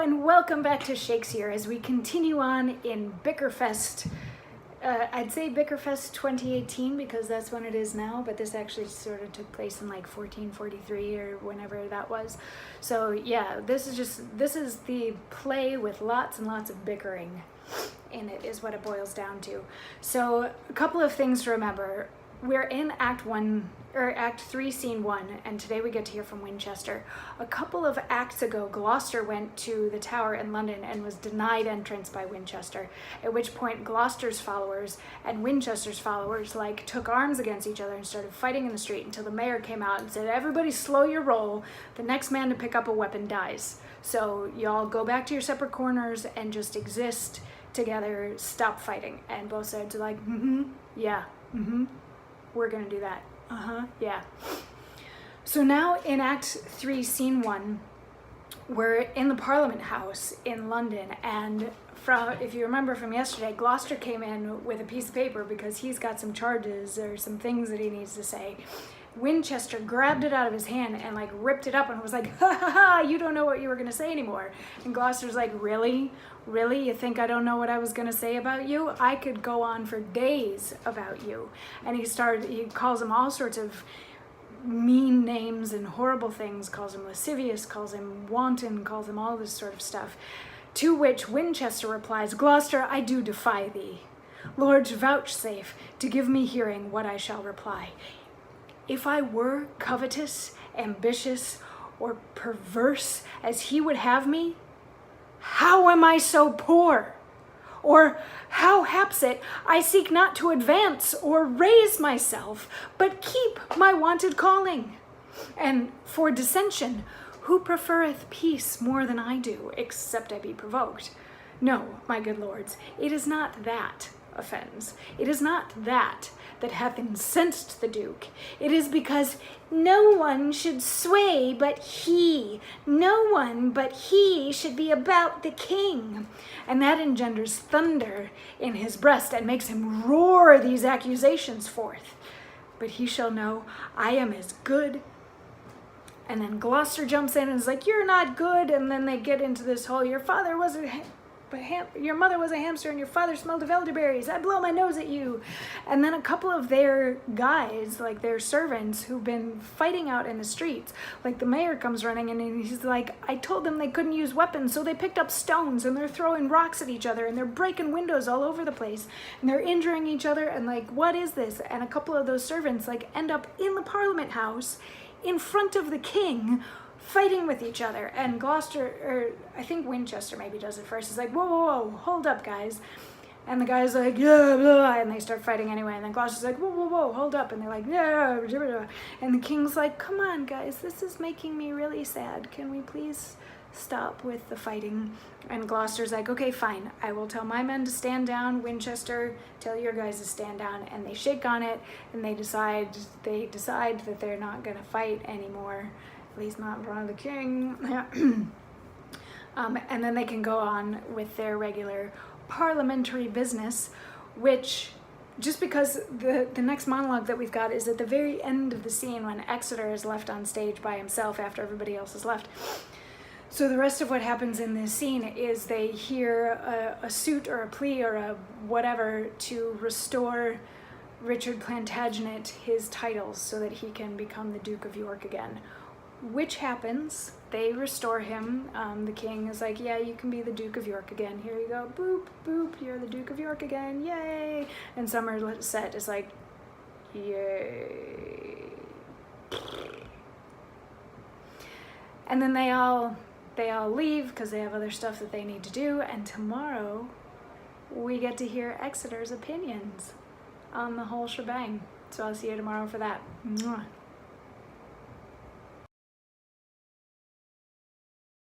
and welcome back to Shakesyear as we continue on in Bickerfest. I'd say Bickerfest 2018 because that's when it is now, but this actually sort of took place in like 1443 or whenever that was. So yeah, this is the play with lots and lots of bickering in it is what it boils down to. So a couple of things to remember. We're in Act 3, Scene 1, and today we get to hear from Winchester. A couple of acts ago, Gloucester went to the Tower in London and was denied entrance by Winchester, at which point Gloucester's followers and Winchester's followers took arms against each other and started fighting in the street until the mayor came out and said, "Everybody slow your roll. The next man to pick up a weapon dies. So y'all go back to your separate corners and just exist together, stop fighting." And both sides are like, yeah, we're gonna do that. Yeah. So now in Act 3, Scene 1, we're in the Parliament House in London, and if you remember from yesterday, Gloucester came in with a piece of paper because he's got some charges or some things that he needs to say. Winchester grabbed it out of his hand and ripped it up and was like, "Ha ha ha, you don't know what you were gonna say anymore." And Gloucester's like, "Really? Really? You think I don't know what I was gonna say about you? I could go on for days about you." And he calls him all sorts of mean names and horrible things, calls him lascivious, calls him wanton, calls him all this sort of stuff. To which Winchester replies, "Gloucester, I do defy thee. Lord, vouchsafe to give me hearing what I shall reply. If I were covetous, ambitious, or perverse as he would have me, how am I so poor? Or how haps it I seek not to advance or raise myself, but keep my wonted calling? And for dissension, who preferreth peace more than I do, except I be provoked? No, my good lords, it is not that offends. It is not that hath incensed the Duke. It is because no one should sway but he. No one but he should be about the king. And that engenders thunder in his breast and makes him roar these accusations forth. But he shall know I am as good." And then Gloucester jumps in and is like, "You're not good." And then they get into this whole, your mother was a hamster and your father smelled of elderberries. I blow my nose at you. And then a couple of their guys, their servants who've been fighting out in the streets, the mayor comes running in and he's like, "I told them they couldn't use weapons, so they picked up stones and they're throwing rocks at each other and they're breaking windows all over the place and they're injuring each other, and what is this?" And a couple of those servants end up in the Parliament House in front of the king, fighting with each other. And Gloucester, or I think Winchester maybe does it first, is like, "Whoa, whoa, whoa, hold up, guys." And the guy's like, "Yeah, blah," and they start fighting anyway. And then Gloucester's like, "Whoa, whoa, whoa, hold up." And they're like, "Yeah, blah, blah." And the king's like, "Come on, guys, this is making me really sad. Can we please stop with the fighting?" And Gloucester's like, "Okay, fine. I will tell my men to stand down. Winchester, tell your guys to stand down." And they shake on it, and they decide that they're not gonna fight anymore. At least not in front of the king. And then they can go on with their regular parliamentary business, which, just because the next monologue that we've got is at the very end of the scene when Exeter is left on stage by himself after everybody else has left. So the rest of what happens in this scene is they hear a suit or a plea or a whatever to restore Richard Plantagenet his titles so that he can become the Duke of York again. Which happens, they restore him. The king is like, "Yeah, you can be the Duke of York again. Here you go, boop, boop, you're the Duke of York again, yay." And Somerset is like, "Yay." And then they all leave because they have other stuff that they need to do, and tomorrow we get to hear Exeter's opinions on the whole shebang. So I'll see you tomorrow for that. Mwah.